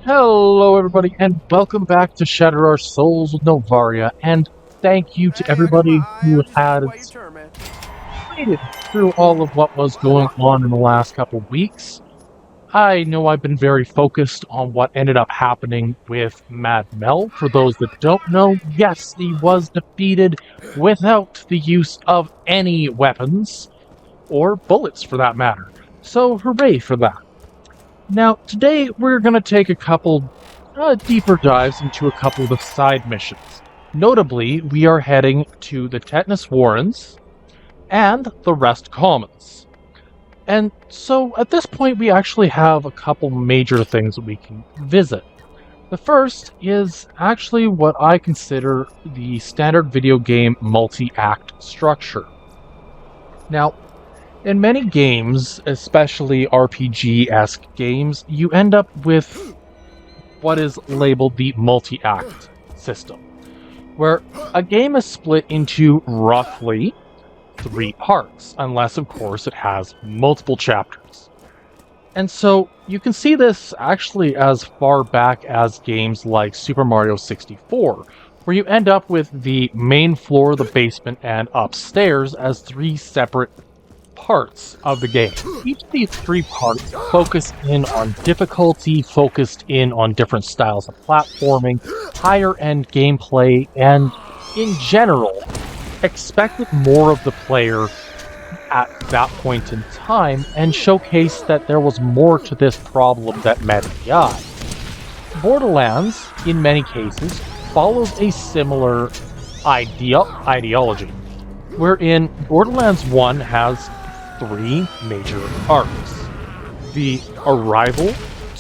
Hello, everybody, and welcome back to Shatter Our Souls with Novaria, and thank you to everybody who has waited through all of what was going on in the last couple of weeks. I know I've been very focused on what ended up happening with Mad Mel. For those that don't know, yes, he was defeated without the use of any weapons, or bullets for that matter. So hooray for that. Now, today we're going to take a couple deeper dives into a couple of the side missions. Notably, we are heading to the Tetanus Warrens and the Rest Commons. And so at this point we actually have a couple major things that we can visit. The first is actually what I consider the standard video game multi-act structure. Now, in many games, especially RPG-esque games, you end up with what is labeled the multi-act system, where a game is split into roughly 3 parts, unless of course it has multiple chapters. And so you can see this actually as far back as games like Super Mario 64, where you end up with the main floor, the basement, and upstairs as 3 separate parts of the game. Each of these 3 parts focus in on difficulty, focused in on different styles of platforming, higher end gameplay, and in general, expected more of the player at that point in time and showcased that there was more to this problem that met the eye. Borderlands, in many cases, follows a similar ideology, wherein Borderlands 1 has 3 major arcs. The arrival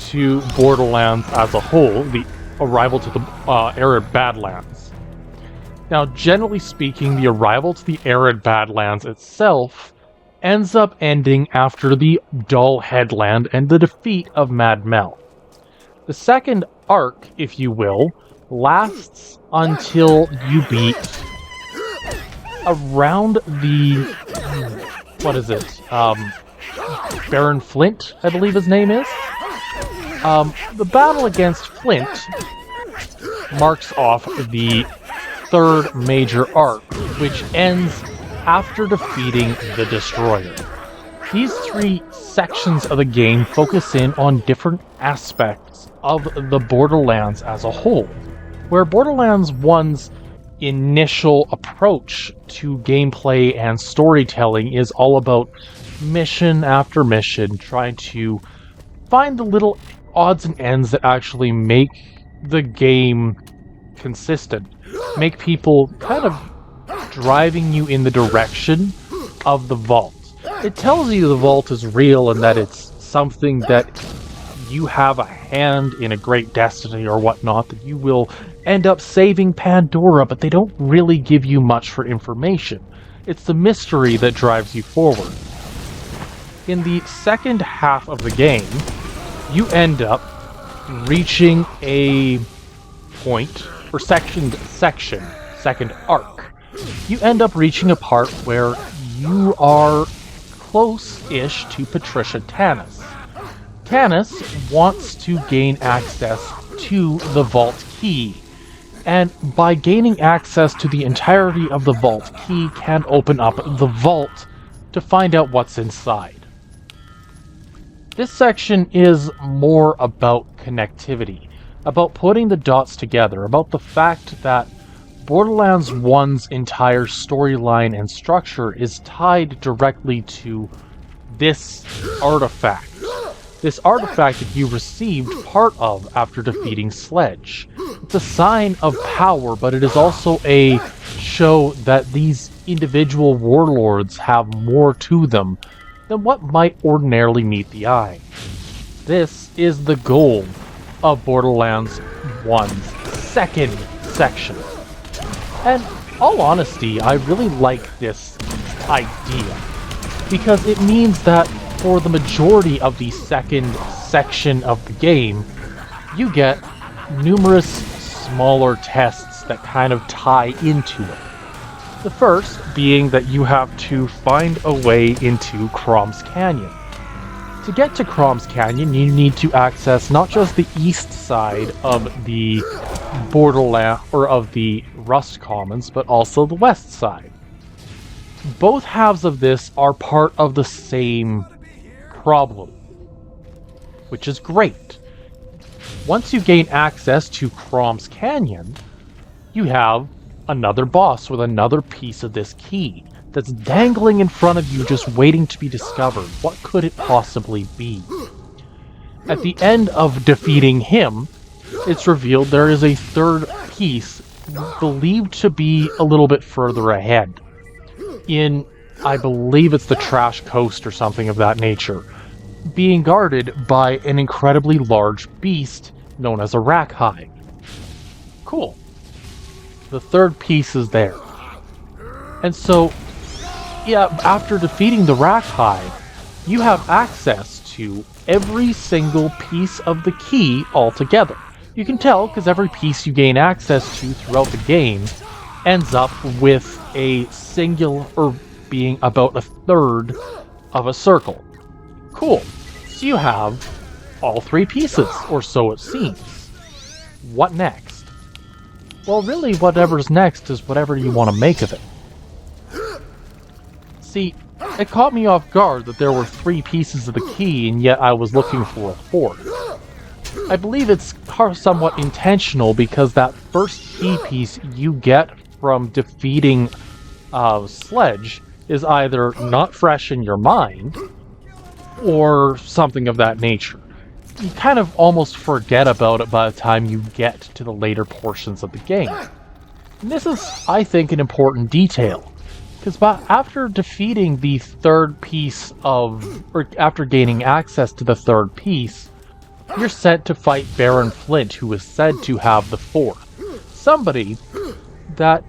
to Borderlands as a whole, the arrival to the arid Badlands. Now, generally speaking, the arrival to the arid Badlands itself ends up ending after the Dull Headland and the defeat of Mad Mel. The second arc, if you will, lasts until you beat around the Baron Flint, I believe his name is. The battle against Flint marks off the 3rd major arc, which ends after defeating the Destroyer. These 3 sections of the game focus in on different aspects of the Borderlands as a whole, where Borderlands 1's initial approach to gameplay and storytelling is all about mission after mission, trying to find the little odds and ends that actually make the game consistent, make people kind of driving you in the direction of the vault. It tells you the vault is real and that it's something that you have a hand in a great destiny or whatnot, that you will end up saving Pandora, but they don't really give you much for information. It's the mystery that drives you forward. In the second half of the game, you end up reaching a point, or second arc. You end up reaching a part where you are close-ish to Patricia Tannis. Tannis wants to gain access to the vault key, and by gaining access to the entirety of the vault key can open up the vault to find out what's inside. This section is more about connectivity, about putting the dots together, about the fact that Borderlands 1's entire storyline and structure is tied directly to this artifact. This artifact that you received part of after defeating Sledge. It's a sign of power, but it is also a show that these individual warlords have more to them than what might ordinarily meet the eye. This is the goal of Borderlands 1's second section. And all honesty, I really like this idea, because it means that for the majority of the second section of the game, you get numerous smaller tests that kind of tie into it. The first being that you have to find a way into Crom's Canyon. To get to Crom's Canyon, you need to access not just the east side of the borderland or of the Rust Commons, but also the west side. Both halves of this are part of the same problem, which is great. Once you gain access to Crom's Canyon, you have another boss with another piece of this key that's dangling in front of you, just waiting to be discovered. What could it possibly be? At the end of defeating him, it's revealed there is a third piece believed to be a little bit further ahead. In, I believe it's the Trash Coast or something of that nature, being guarded by an incredibly large beast known as a Rakhai. Cool. The third piece is there. And so, yeah, after defeating the Rakhai, you have access to every single piece of the key altogether. You can tell because every piece you gain access to throughout the game ends up with a singular, or being about a third of a circle. Cool. So you have all three pieces, or so it seems. What next? Well, really, whatever's next is whatever you want to make of it. See, it caught me off guard that there were three pieces of the key, and yet I was looking for a fourth. I believe it's somewhat intentional because that first key piece you get from defeating Sledge is either not fresh in your mind or something of that nature. You kind of almost forget about it by the time you get to the later portions of the game. And this is, I think, an important detail. Because after defeating the third piece or after gaining access to the third piece, you're sent to fight Baron Flint, who is said to have the fourth. Somebody that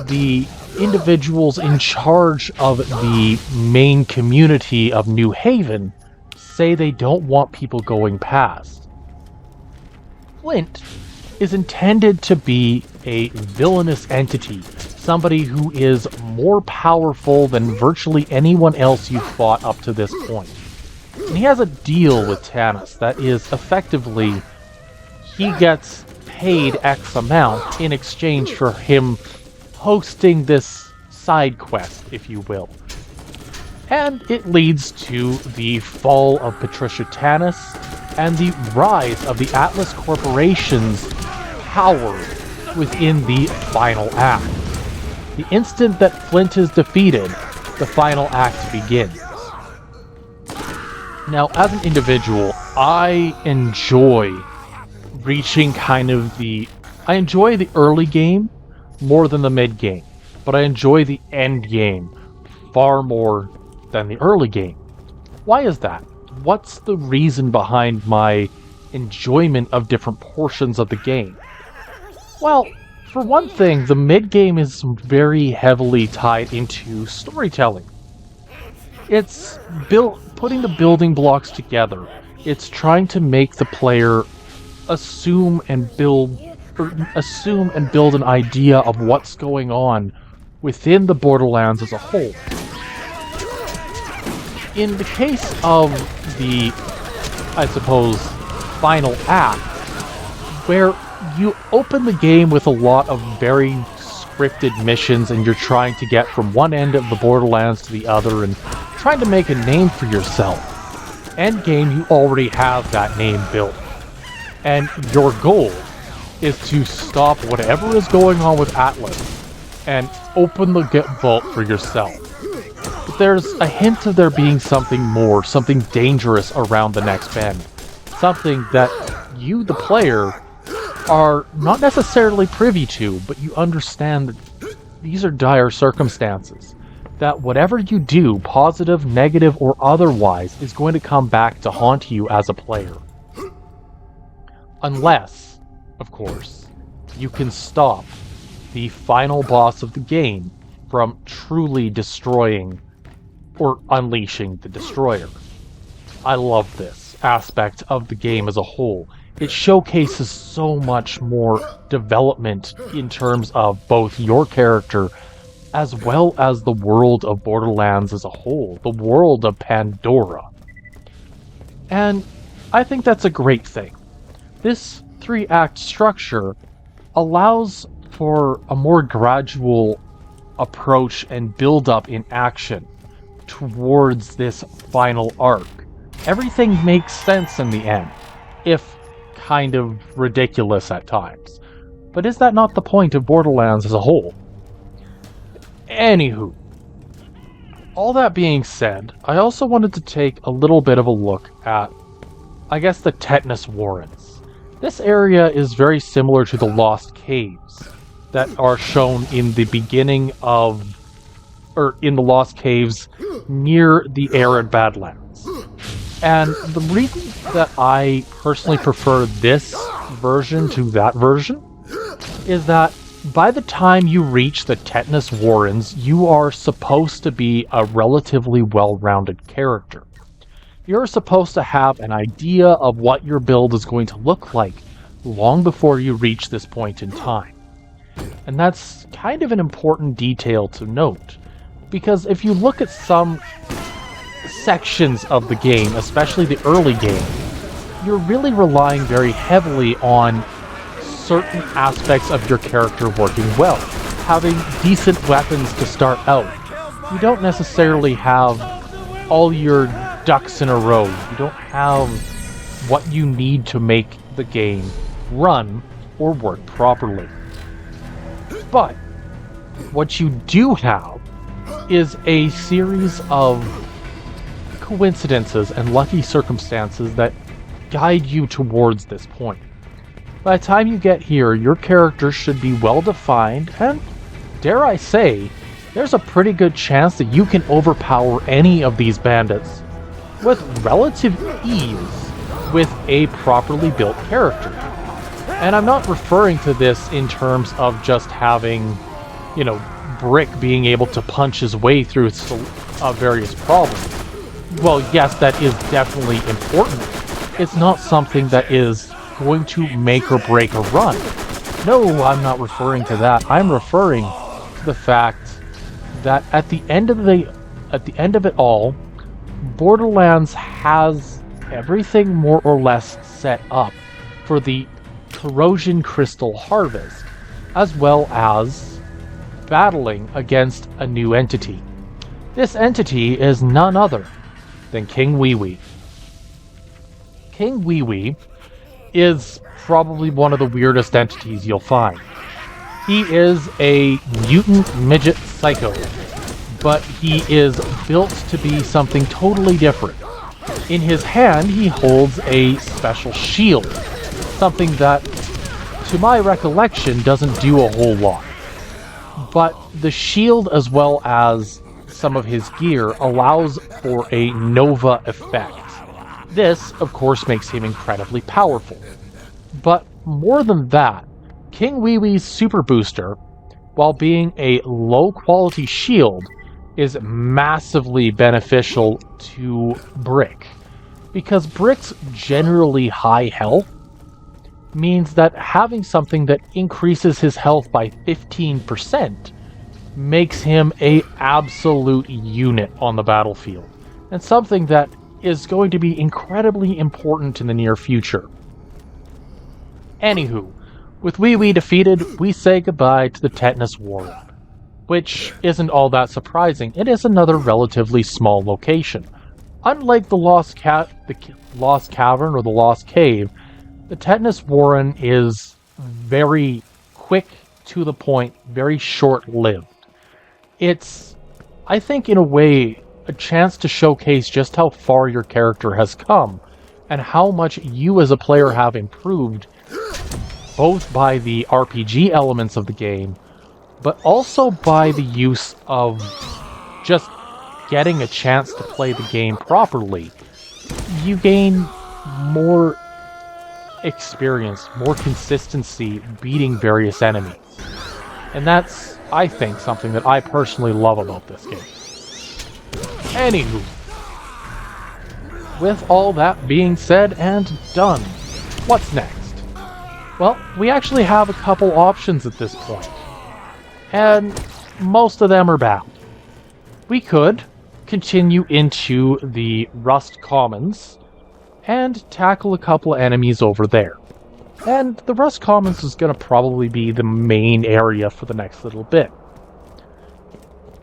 the individuals in charge of the main community of New Haven say they don't want people going past. Flint is intended to be a villainous entity, somebody who is more powerful than virtually anyone else you've fought up to this point. And he has a deal with Tetanus that is effectively he gets paid X amount in exchange for him hosting this side quest, if you will. And it leads to the fall of Patricia Tetanus and the rise of the Atlas Corporation's power within the final act. The instant that Flint is defeated, the final act begins. Now, as an individual, I enjoy reaching I enjoy the early game more than the mid game, but I enjoy the end game far more than the early game. Why is that? What's the reason behind my enjoyment of different portions of the game? Well, for one thing, the mid game is very heavily tied into storytelling. It's putting the building blocks together. It's trying to make the player assume and build an idea of what's going on within the Borderlands as a whole. In the case of the, I suppose, final act, where you open the game with a lot of very scripted missions and you're trying to get from one end of the Borderlands to the other and trying to make a name for yourself. Endgame, you already have that name built. And your goal is to stop whatever is going on with Atlas and open the vault for yourself. But there's a hint of there being something more, something dangerous around the next bend. Something that you, the player, are not necessarily privy to, but you understand that these are dire circumstances. That whatever you do, positive, negative, or otherwise, is going to come back to haunt you as a player. Unless, of course, you can stop the final boss of the game from truly destroying or unleashing the destroyer. I love this aspect of the game as a whole. It showcases so much more development in terms of both your character as well as the world of Borderlands as a whole, the world of Pandora. And I think that's a great thing. This 3-act structure allows for a more gradual approach and build up in action towards this final arc. Everything makes sense in the end, if kind of ridiculous at times. But is that not the point of Borderlands as a whole? Anywho, all that being said, I also wanted to take a little bit of a look at, I guess, the Tetanus Warrens. This area is very similar to the Lost Caves that are shown in the beginning of, or in the Lost Caves near the arid Badlands. And the reason that I personally prefer this version to that version is that by the time you reach the Tetanus Warrens, you are supposed to be a relatively well-rounded character. You're supposed to have an idea of what your build is going to look like long before you reach this point in time. And that's kind of an important detail to note, because if you look at some sections of the game, especially the early game, you're really relying very heavily on certain aspects of your character working well, having decent weapons to start out. You don't necessarily have all your ducks in a row. You don't have what you need to make the game run or work properly. But what you do have is a series of coincidences and lucky circumstances that guide you towards this point. By the time you get here, your character should be well defined, and dare I say, there's a pretty good chance that you can overpower any of these bandits with relative ease with a properly built character. And I'm not referring to this in terms of just having, Brick being able to punch his way through various problems. Well, yes, that is definitely important. It's not something that is going to make or break a run. No, I'm not referring to that. I'm referring to the fact that at the end of it all, Borderlands has everything more or less set up for the corrosion crystal harvest, as well as battling against a new entity. This entity is none other than King Wee Wee. King Wee Wee is probably one of the weirdest entities you'll find. He is a mutant midget psycho, but he is built to be something totally different. In his hand, he holds a special shield, something that, to my recollection, doesn't do a whole lot. But the shield, as well as some of his gear, allows for a Nova effect. This, of course, makes him incredibly powerful. But more than that, King Wee Wee's Super Booster, while being a low-quality shield, is massively beneficial to Brick. Because Brick's generally high health means that having something that increases his health by 15% makes him an absolute unit on the battlefield, and something that is going to be incredibly important in the near future. Anywho, with Wee Wee defeated, we say goodbye to the Tetanus Warren, which isn't all that surprising. It is another relatively small location. Unlike the Lost Cavern or the Lost Cave, the Tetanus Warren is very quick, to the point, very short-lived. It's, I think, in a way, a chance to showcase just how far your character has come, and how much you as a player have improved, both by the RPG elements of the game, but also by the use of just getting a chance to play the game properly. You gain more experience, more consistency beating various enemies. And that's, I think, something that I personally love about this game. Anywho, with all that being said and done, what's next? Well, we actually have a couple options at this point, and most of them are bad. We could continue into the Rust Commons and tackle a couple of enemies over there. And the Rust Commons is going to probably be the main area for the next little bit.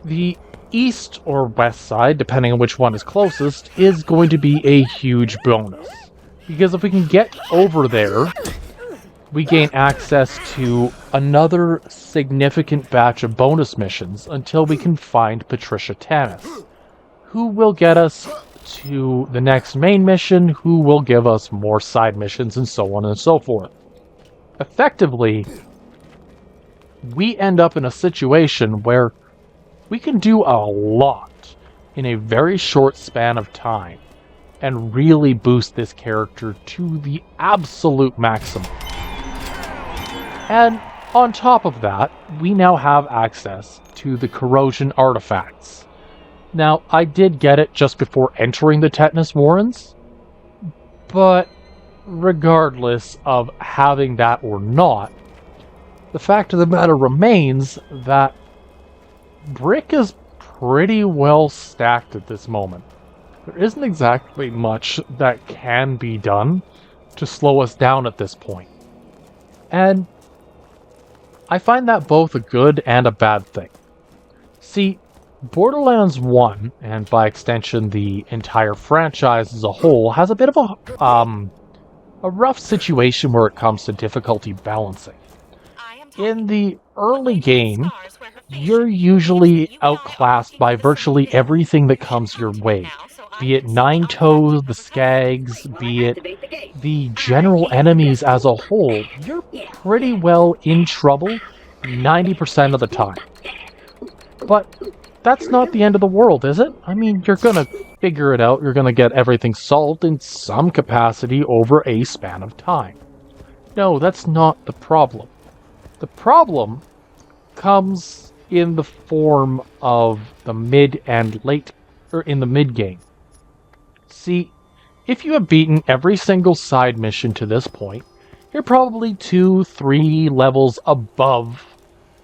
The east or west side, depending on which one is closest, is going to be a huge bonus. Because if we can get over there, we gain access to another significant batch of bonus missions until we can find Patricia Tanis, who will get us to the next main mission, who will give us more side missions, and so on and so forth. Effectively, we end up in a situation where we can do a lot in a very short span of time and really boost this character to the absolute maximum. And on top of that, we now have access to the corrosion artifacts. Now, I did get it just before entering the Tetanus Warrens, but regardless of having that or not, the fact of the matter remains that Brick is pretty well stacked at this moment. There isn't exactly much that can be done to slow us down at this point. And I find that both a good and a bad thing. See, Borderlands 1, and by extension the entire franchise as a whole, has a bit of a rough situation where it comes to difficulty balancing. In the early game, you're usually outclassed by virtually everything that comes your way. Be it Nine Toes, the Skags, be it the general enemies as a whole, you're pretty well in trouble 90% of the time. But that's not the end of the world, is it? I mean, you're gonna figure it out, you're gonna get everything solved in some capacity over a span of time. No, that's not the problem. The problem comes in the form of the mid and late, or in the mid game. See, if you have beaten every single side mission to this point, you're probably 2-3 levels above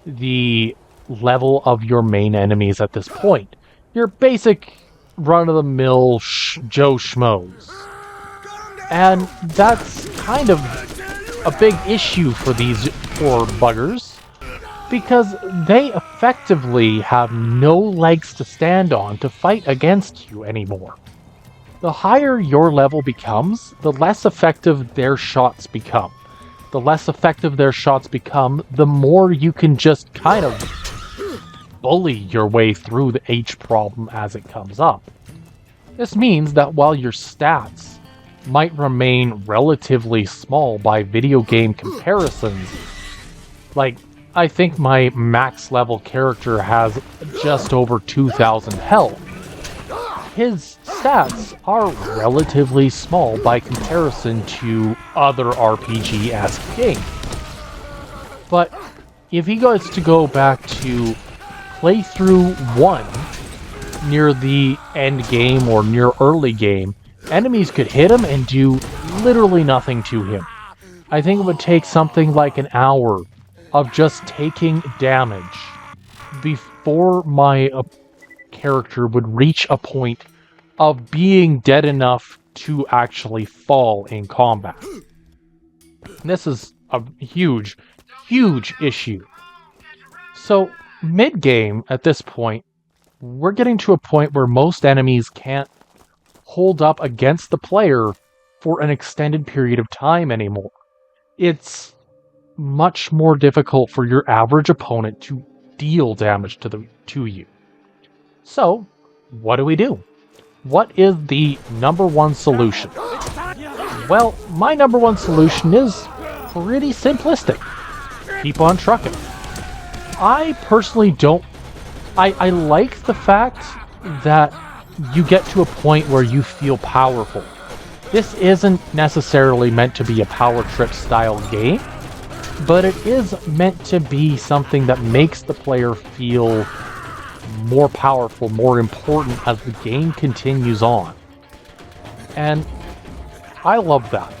the level of your main enemies at this point. Your basic run-of-the-mill Joe Schmoes. And that's kind of a big issue for these poor buggers, because they effectively have no legs to stand on to fight against you anymore. The higher your level becomes, the less effective their shots become. The less effective their shots become, the more you can just kind of bully your way through the H problem as it comes up. This means that while your stats might remain relatively small by video game comparisons, like, I think my max level character has just over 2,000 health. His stats are relatively small by comparison to other RPG-esque games. But if he goes to go back to playthrough 1 near the end game or near early game, enemies could hit him and do literally nothing to him. I think it would take something like an hour of just taking damage before my character would reach a point of being dead enough to actually fall in combat. This is a huge, huge issue. So, mid-game, at this point, we're getting to a point where most enemies can't hold up against the player for an extended period of time anymore. It's much more difficult for your average opponent to deal damage to you. So, what do? What is the number one solution? Well, my number one solution is pretty simplistic. Keep on trucking. I personally don't... I like the fact that you get to a point where you feel powerful. This isn't necessarily meant to be a power trip style game, but it is meant to be something that makes the player feel more powerful, more important as the game continues on. And I love that.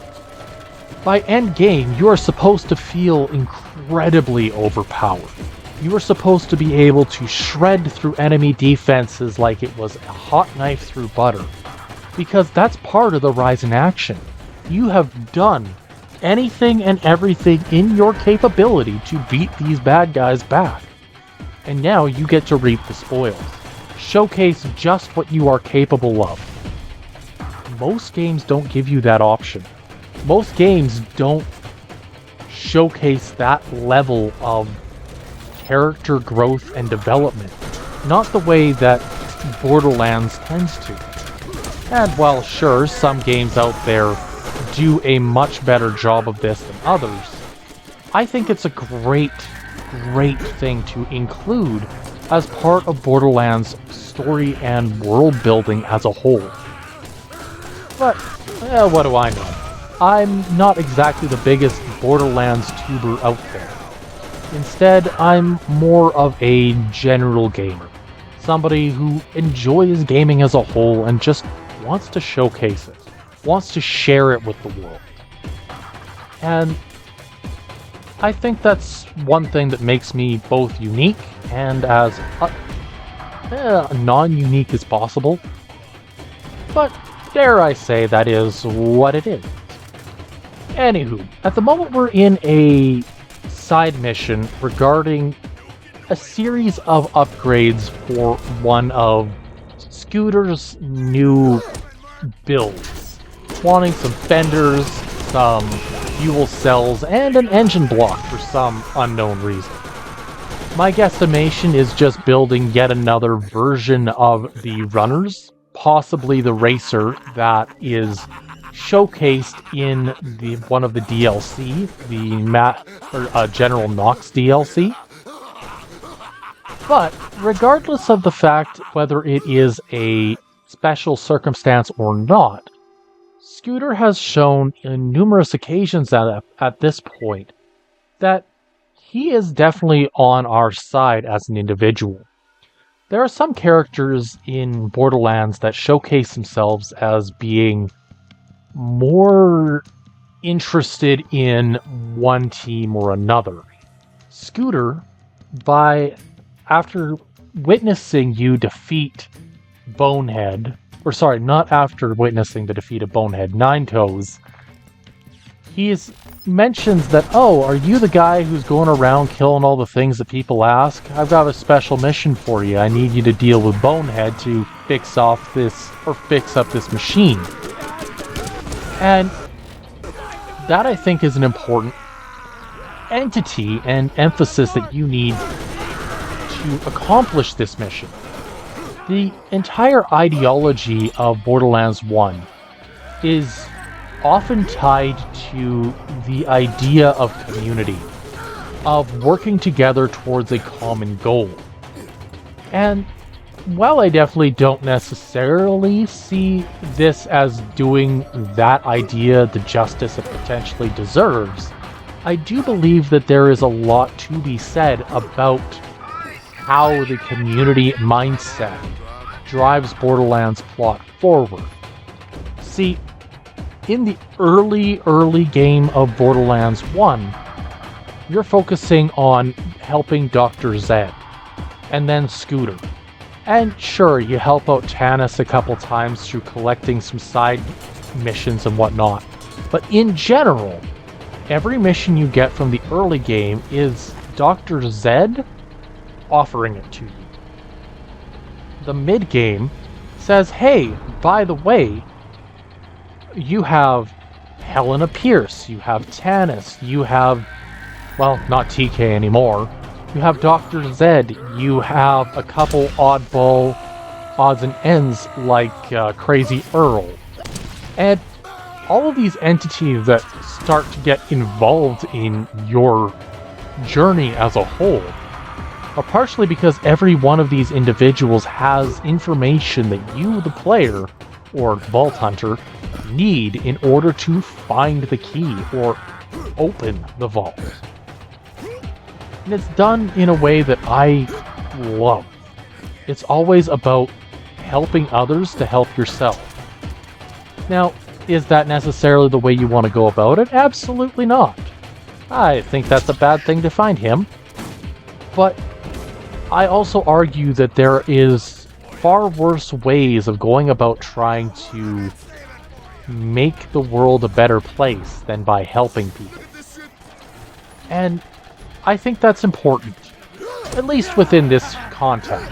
By end game, you are supposed to feel incredibly overpowered. You are supposed to be able to shred through enemy defenses like it was a hot knife through butter. because that's part of the rise in action. You have done anything and everything in your capability to beat these bad guys back. And now you get to reap the spoils. Showcase just what you are capable of. Most games don't give you that option. Most games don't showcase that level of character growth and development. Not the way that Borderlands tends to. And while sure, some games out there do a much better job of this than others, I think it's a great thing to include as part of Borderlands' story and world building as a whole. But, what do I know? I'm not exactly the biggest Borderlands tuber out there. Instead, I'm more of a general gamer. Somebody who enjoys gaming as a whole and just wants to showcase it. Wants to share it with the world. And I think that's one thing that makes me both unique and as non-unique as possible. But dare I say that is what it is. Anywho, at the moment we're in a side mission regarding a series of upgrades for one of Scooter's new builds. Wanting some fenders, some fuel cells, and an engine block for some unknown reason. My guesstimation is just building yet another version of the runners, possibly the racer that is showcased in one of the DLC, the General Knox DLC. But regardless of the fact whether it is a special circumstance or not, Scooter has shown in numerous occasions at this point that he is definitely on our side as an individual. There are some characters in Borderlands that showcase themselves as being more interested in one team or another. Scooter, after witnessing you defeat Bonehead, or sorry, not after witnessing the defeat of Bonehead, Nine Toes, he mentions that, oh, are you the guy who's going around killing all the things that people ask? I've got a special mission for you. I need you to deal with Bonehead to fix up this machine. And that, I think, is an important entity and emphasis that you need to accomplish this mission. The entire ideology of Borderlands 1 is often tied to the idea of community, of working together towards a common goal. And while I definitely don't necessarily see this as doing that idea the justice it potentially deserves, I do believe that there is a lot to be said about how the community mindset drives Borderlands plot forward. See, in the early game of Borderlands 1, you're focusing on helping Dr. Zed, and then Scooter. And sure, you help out Tetanus a couple times through collecting some side missions and whatnot. But in general, every mission you get from the early game is Dr. Zed offering it to you. The mid-game says, hey, by the way, you have Helena Pierce, you have Tetanus, you have, well, not TK anymore, you have Dr. Zed, you have a couple oddball odds and ends like Crazy Earl. And all of these entities that start to get involved in your journey as a whole are partially because every one of these individuals has information that you, the player, or Vault Hunter, need in order to find the key or open the vault. And it's done in a way that I love. It's always about helping others to help yourself. Now, is that necessarily the way you want to go about it? Absolutely not. I think that's a bad thing to find him. But I also argue that there is far worse ways of going about trying to make the world a better place than by helping people. And I think that's important, at least within this context.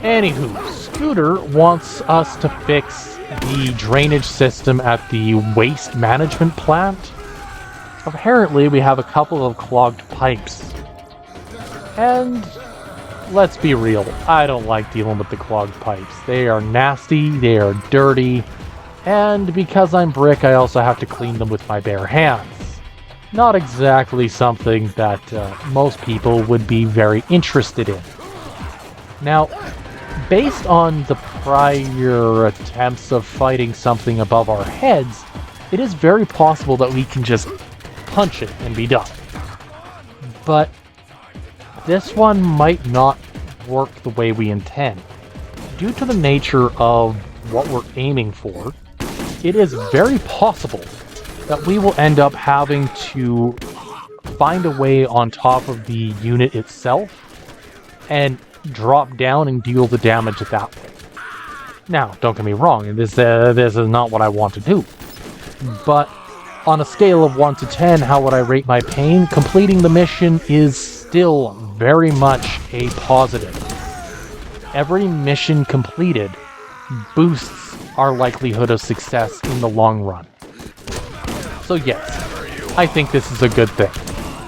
Anywho, Scooter wants us to fix the drainage system at the waste management plant. Apparently, we have a couple of clogged pipes. And let's be real, I don't like dealing with the clogged pipes. They are nasty, they are dirty, and because I'm brick, I also have to clean them with my bare hands. Not exactly something that most people would be very interested in. Now, based on the prior attempts of fighting something above our heads, it is very possible that we can just punch it and be done. But this one might not work the way we intend. Due to the nature of what we're aiming for, it is very possible that we will end up having to find a way on top of the unit itself and drop down and deal the damage that way. Now, don't get me wrong, this is not what I want to do. But on a scale of 1 to 10, how would I rate my pain? Completing the mission is still very much a positive. Every mission completed boosts our likelihood of success in the long run. So yes, I think this is a good thing.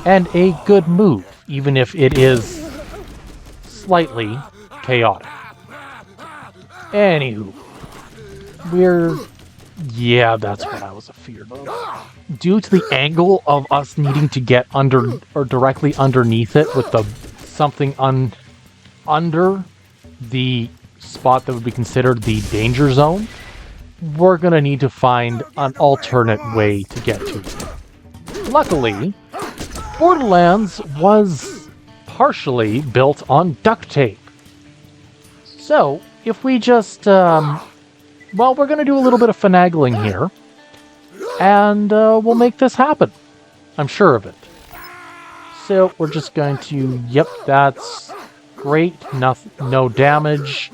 And a good move, even if it is slightly chaotic. Anywho, yeah, that's what I was afeared of. Due to the angle of us needing to get under, or directly underneath it with the something under the spot that would be considered the danger zone, we're gonna need to find an alternate way to get to it. Luckily, Borderlands was partially built on duct tape. So, if we just, well, we're gonna do a little bit of finagling here, and we'll make this happen. I'm sure of it. So, we're just going to, yep, that's great, no damage.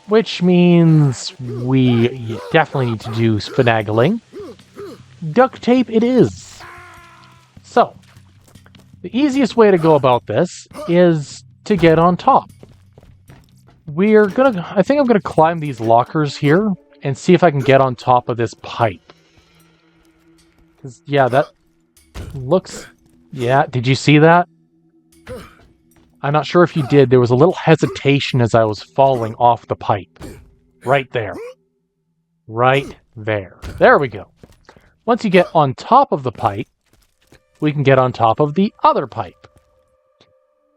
Which means we definitely need to do finagling. Duct tape it is. So, the easiest way to go about this is to get on top. I think I'm gonna climb these lockers here and see if I can get on top of this pipe. 'Cause, yeah, that looks... Yeah, did you see that? I'm not sure if you did. There was a little hesitation as I was falling off the pipe. Right there. Right there. There we go. Once you get on top of the pipe, we can get on top of the other pipe.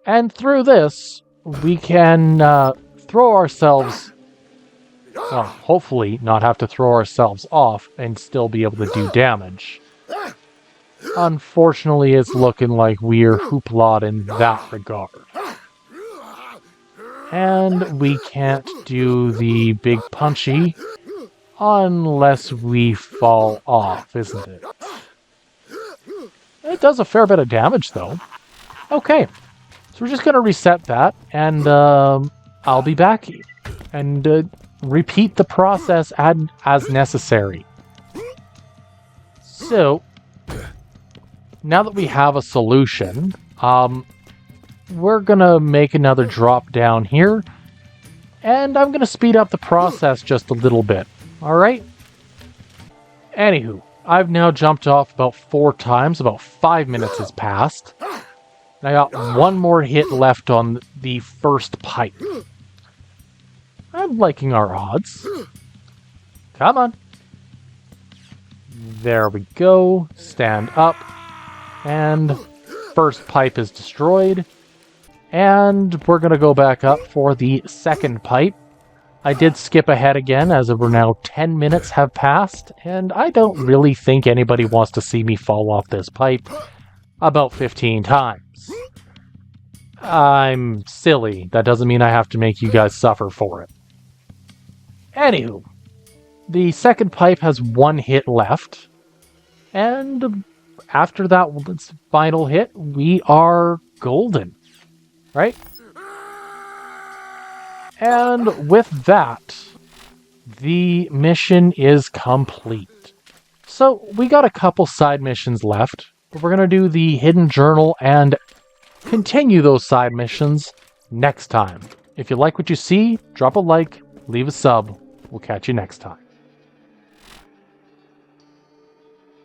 And through this, we can throw ourselves... Well, hopefully not have to throw ourselves off and still be able to do damage. Unfortunately, it's looking like we're hoopla in that regard. And we can't do the big punchy unless we fall off, isn't it? It does a fair bit of damage, though. Okay, so we're just going to reset that, and I'll be back and repeat the process as necessary. So... now that we have a solution, we're gonna make another drop down here, and I'm gonna speed up the process just a little bit, alright? Anywho, I've now jumped off about 4 times, about 5 minutes has passed, and I got one more hit left on the first pipe. I'm liking our odds. Come on. There we go, stand up. And first pipe is destroyed. And we're going to go back up for the second pipe. I did skip ahead again as we're now 10 minutes have passed. And I don't really think anybody wants to see me fall off this pipe about 15 times. I'm silly. That doesn't mean I have to make you guys suffer for it. Anywho, the second pipe has 1 hit left. And... after that final hit, we are golden, right? And with that, the mission is complete. So we got a couple side missions left, but we're going to do the hidden journal and continue those side missions next time. If you like what you see, drop a like, leave a sub. We'll catch you next time.